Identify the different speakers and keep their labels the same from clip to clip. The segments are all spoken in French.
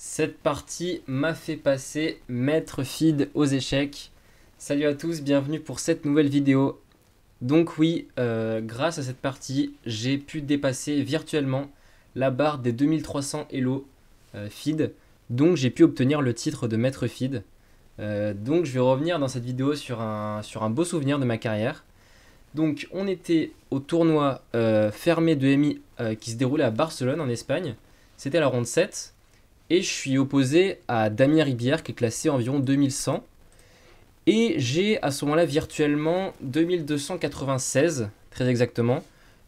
Speaker 1: Cette partie m'a fait passer maître feed aux échecs. Salut à tous, bienvenue pour cette nouvelle vidéo. Donc oui, grâce à cette partie, j'ai pu dépasser virtuellement la barre des 2300 Elo feed. Donc j'ai pu obtenir le titre de maître feed. Donc je vais revenir dans cette vidéo sur un beau souvenir de ma carrière. Donc on était au tournoi fermé de MI qui se déroulait à Barcelone en Espagne. C'était la ronde 7. Et je suis opposé à Damien Ribière qui est classé environ 2100. Et j'ai à ce moment-là virtuellement 2296, très exactement.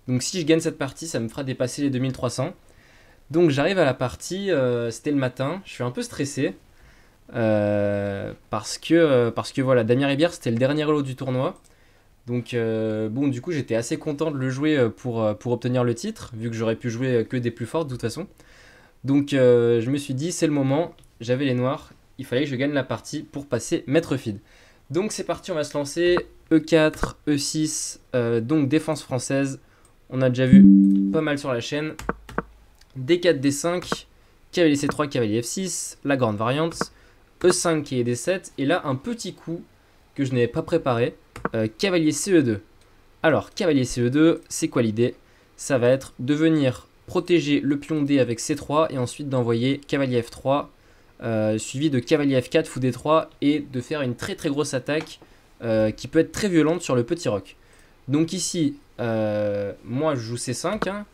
Speaker 1: Donc si je gagne cette partie, ça me fera dépasser les 2300. Donc j'arrive à la partie, c'était le matin, je suis un peu stressé. Parce que voilà, Damien Ribière c'était le dernier lot du tournoi. Donc bon, du coup j'étais assez content de le jouer pour obtenir le titre, vu que j'aurais pu jouer que des plus fortes de toute façon. Donc je me suis dit, c'est le moment, j'avais les noirs, il fallait que je gagne la partie pour passer maître feed. Donc c'est parti, on va se lancer, E4, E6, donc défense française, on a déjà vu pas mal sur la chaîne, D4, D5, cavalier C3, cavalier F6, la grande variante, E5 qui est D7, et là un petit coup que je n'avais pas préparé, cavalier CE2. Alors cavalier CE2, c'est quoi l'idée? Ça va être de venir protéger le pion D avec C3 et ensuite d'envoyer cavalier F3 suivi de cavalier F4, fou D3 et de faire une très très grosse attaque qui peut être très violente sur le petit roc. Donc ici, moi je joue C5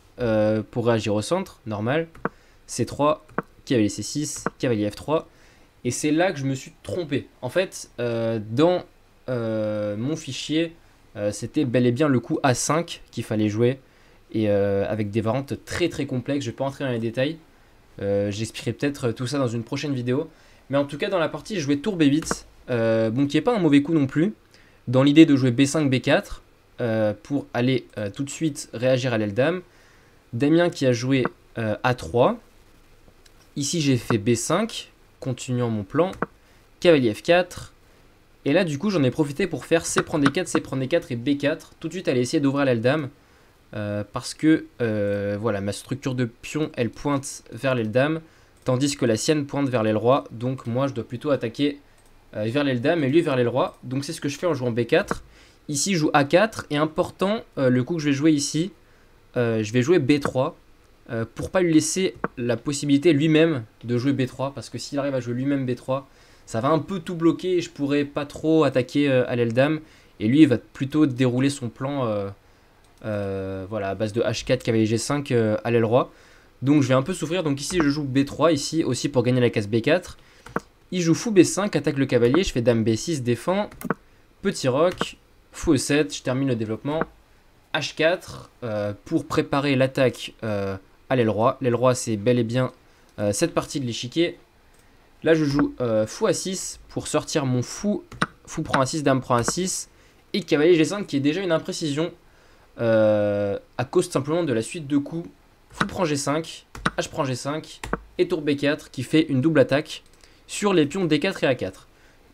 Speaker 1: pour réagir au centre, normal. C3, cavalier C6, cavalier F3 et c'est là que je me suis trompé. En fait, dans mon fichier, c'était bel et bien le coup A5 qu'il fallait jouer. Et avec des variantes très très complexes, je ne vais pas entrer dans les détails. J'expliquerai peut-être tout ça dans une prochaine vidéo. Mais en tout cas, dans la partie, je jouais tour B8, bon, qui n'est pas un mauvais coup non plus. Dans l'idée de jouer B5, B4, pour aller tout de suite réagir à l'aile dame. Damien qui a joué A3. Ici, j'ai fait B5, continuant mon plan. Cavalier F4. Et là, du coup, j'en ai profité pour faire C prend D4, C prend D4 et B4. Tout de suite, aller essayer d'ouvrir l'aile dame. Parce que voilà, ma structure de pion elle pointe vers l'aile dame tandis que la sienne pointe vers l'aile roi, donc moi je dois plutôt attaquer vers l'aile dame et lui vers l'aile roi, donc c'est ce que je fais en jouant B4. Ici je joue A4 et important, le coup que je vais jouer ici, je vais jouer B3 pour pas lui laisser la possibilité lui-même de jouer B3, parce que s'il arrive à jouer lui-même B3 ça va un peu tout bloquer et je pourrais pas trop attaquer à l'aile dame et lui il va plutôt dérouler son plan voilà, à base de H4, cavalier G5 à l'aile roi. Donc je vais un peu souffrir. Donc ici je joue B3, ici aussi pour gagner la case B4. Il joue fou B5, attaque le cavalier, je fais dame B6, défend. Petit roc, fou E7, je termine le développement. H4 pour préparer l'attaque à l'aile roi. L'aile roi c'est bel et bien cette partie de l'échiquier. Là je joue fou A6 pour sortir mon fou. Fou prend A6, dame prend A6. Et cavalier G5 qui est déjà une imprécision. À cause simplement de la suite de coups fou prend G5, H prend G5 et tour B4 qui fait une double attaque sur les pions D4 et A4.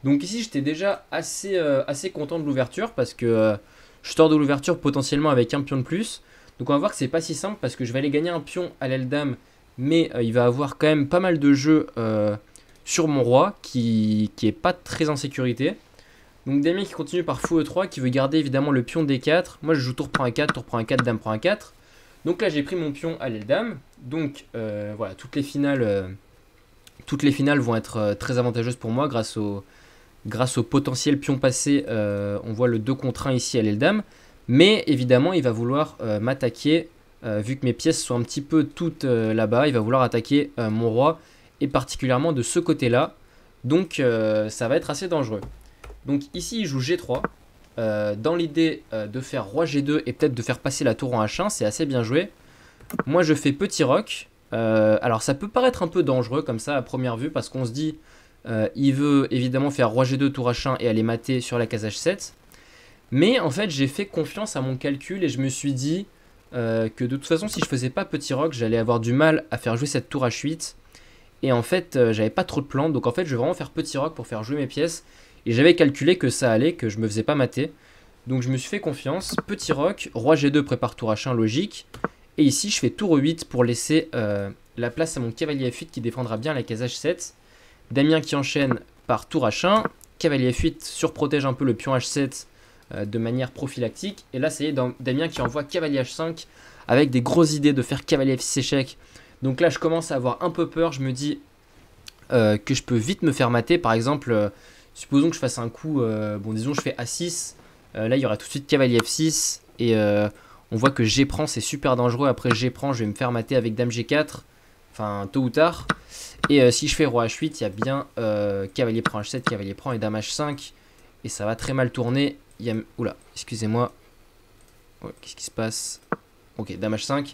Speaker 1: Donc ici j'étais déjà assez content de l'ouverture parce que je sors de l'ouverture potentiellement avec un pion de plus. Donc on va voir que c'est pas si simple parce que je vais aller gagner un pion à l'aile dame, mais il va avoir quand même pas mal de jeux sur mon roi qui est pas très en sécurité. Donc Damien qui continue par fou E3 qui veut garder évidemment le pion D4. Moi je joue tour prend A4, tour prend A4, dame prend A4. Donc là j'ai pris mon pion à l'aile dame. Donc voilà, toutes les finales vont être très avantageuses pour moi grâce au potentiel pion passé. On voit le 2 contre 1 ici à l'aile dame. Mais évidemment il va vouloir m'attaquer, vu que mes pièces sont un petit peu toutes là-bas. Il va vouloir attaquer mon roi et particulièrement de ce côté-là. Donc ça va être assez dangereux. Donc ici il joue G3 dans l'idée de faire roi G2 et peut-être de faire passer la tour en H1, c'est assez bien joué. Moi je fais petit roc, alors ça peut paraître un peu dangereux comme ça à première vue parce qu'on se dit il veut évidemment faire roi G2 tour H1 et aller mater sur la case H7. Mais en fait j'ai fait confiance à mon calcul et je me suis dit que de toute façon si je faisais pas petit roc j'allais avoir du mal à faire jouer cette tour H8. Et en fait j'avais pas trop de plans, donc en fait je vais vraiment faire petit roc pour faire jouer mes pièces. Et j'avais calculé que ça allait, que je me faisais pas mater. Donc je me suis fait confiance. Petit roc, roi G2 prépare tour H1 logique. Et ici je fais tour E8 pour laisser la place à mon cavalier F8 qui défendra bien la case H7. Damien qui enchaîne par tour H1. Cavalier F8 surprotège un peu le pion H7 de manière prophylactique. Et là, ça y est, Damien qui envoie cavalier H5 avec des grosses idées de faire cavalier F6 échec. Donc là, je commence à avoir un peu peur. Je me dis que je peux vite me faire mater. Par exemple, supposons que je fasse un coup, bon, disons, je fais A6. Là, il y aura tout de suite cavalier F6. Et on voit que G prend, c'est super dangereux. Après G prend, je vais me faire mater avec dame G4. Enfin, tôt ou tard. Et si je fais roi H8, il y a bien cavalier prend H7, cavalier prend et dame H5. Et ça va très mal tourner. Il y a... Oula, excusez-moi. Ouais, qu'est-ce qui se passe? Ok, dame H5.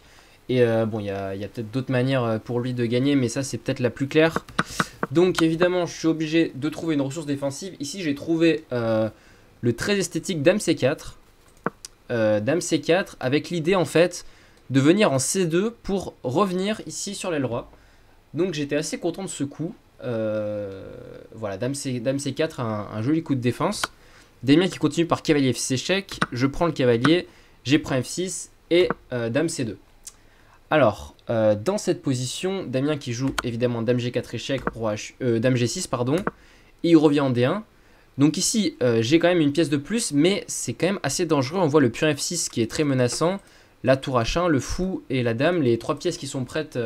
Speaker 1: Et bon, il y a peut-être d'autres manières pour lui de gagner, mais ça, c'est peut-être la plus claire. Donc, évidemment, je suis obligé de trouver une ressource défensive. Ici, j'ai trouvé le très esthétique dame C4. Dame C4, avec l'idée, en fait, de venir en C2 pour revenir ici sur l'aile roi. Donc, j'étais assez content de ce coup. Voilà, dame C4, un joli coup de défense. Damien qui continue par cavalier F6 échec. Je prends le cavalier, G prend F6 et dame C2. Alors, dans cette position, Damien qui joue évidemment dame G4 échec, dame G6, pardon, et il revient en D1. Donc ici, j'ai quand même une pièce de plus, mais c'est quand même assez dangereux. On voit le pion F6 qui est très menaçant, la tour H1, le fou et la dame, les trois pièces qui sont prêtes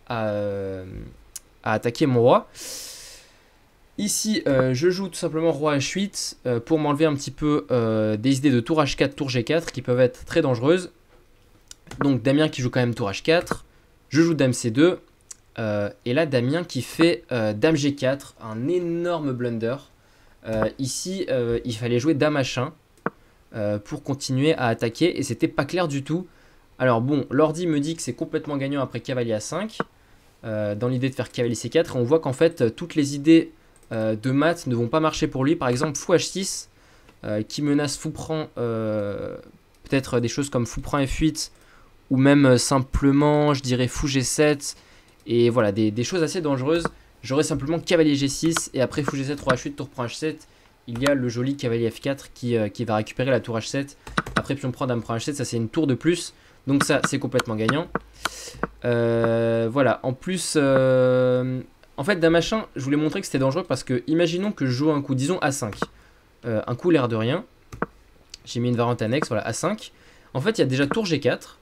Speaker 1: à attaquer mon roi. Ici, je joue tout simplement roi H8 pour m'enlever un petit peu des idées de tour H4, tour G4 qui peuvent être très dangereuses. Donc Damien qui joue quand même tour H4, je joue dame C2, et là Damien qui fait dame G4, un énorme blunder. Ici, il fallait jouer dame H1 pour continuer à attaquer, et c'était pas clair du tout. Alors bon, l'ordi me dit que c'est complètement gagnant après cavalier A5, dans l'idée de faire cavalier C4, et on voit qu'en fait, toutes les idées de maths ne vont pas marcher pour lui. Par exemple, fou H6, qui menace fou prend, peut-être des choses comme fou prend F8, ou même simplement, je dirais, fou G7, et voilà, des choses assez dangereuses. J'aurais simplement cavalier G6, et après fou G7, roi H8, tour prend H7, il y a le joli cavalier F4 qui va récupérer la tour H7. Après pion prend, dame prend H7, ça c'est une tour de plus, donc ça c'est complètement gagnant. Voilà, en plus, en fait dame H1, je voulais montrer que c'était dangereux parce que, imaginons que je joue un coup, disons A5, un coup l'air de rien, j'ai mis une variante annexe, voilà, A5. En fait il y a déjà tour G4,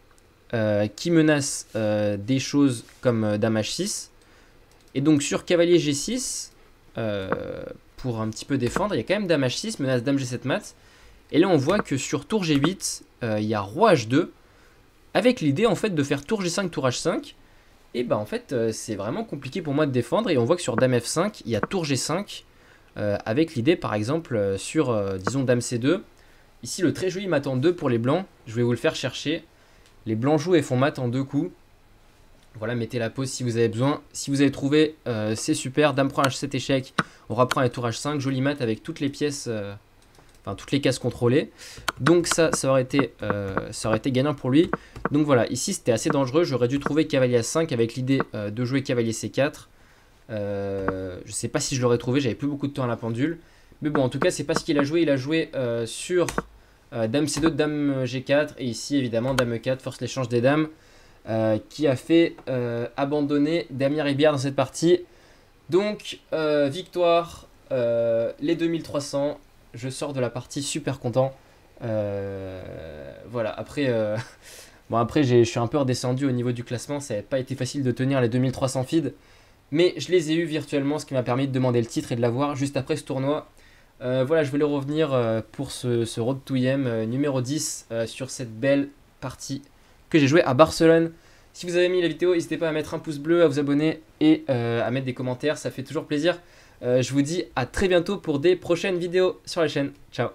Speaker 1: qui menace des choses comme dame H6. Et donc sur cavalier G6, pour un petit peu défendre, il y a quand même dame H6, menace dame G7 mat. Et là on voit que sur tour G8, il y a roi H2, avec l'idée en fait de faire tour G5, tour H5. Et bah en fait c'est vraiment compliqué pour moi de défendre. Et on voit que sur dame F5, il y a tour G5, avec l'idée par exemple sur, disons, dame C2. Ici le très joli mat en 2 pour les blancs, je vais vous le faire chercher. Les blancs jouent et font mat en 2 coups. Voilà, mettez la pause si vous avez besoin. Si vous avez trouvé, c'est super. Dame prend H7 échec, on reprend la tour H5. Joli mat avec toutes les pièces, enfin toutes les cases contrôlées. Donc ça aurait été gagnant pour lui. Donc voilà, ici c'était assez dangereux. J'aurais dû trouver cavalier A5 avec l'idée de jouer cavalier C4. Je sais pas si je l'aurais trouvé, j'avais plus beaucoup de temps à la pendule. Mais bon, en tout cas, c'est pas ce qu'il a joué. Il a joué sur dame C2, dame G4. Et ici, évidemment, dame E4, force l'échange des dames. Qui a fait abandonner Damien Ribière dans cette partie. Donc victoire, les 2300, je sors de la partie super content. Voilà, après, bon, après je suis un peu redescendu au niveau du classement, ça n'a pas été facile de tenir les 2300 feeds, mais je les ai eu virtuellement, ce qui m'a permis de demander le titre et de l'avoir juste après ce tournoi. Voilà, je voulais revenir pour ce Road to IM numéro 10 sur cette belle partie que j'ai joué à Barcelone. Si vous avez aimé la vidéo, n'hésitez pas à mettre un pouce bleu, à vous abonner et à mettre des commentaires, ça fait toujours plaisir. Je vous dis à très bientôt pour des prochaines vidéos sur la chaîne. Ciao.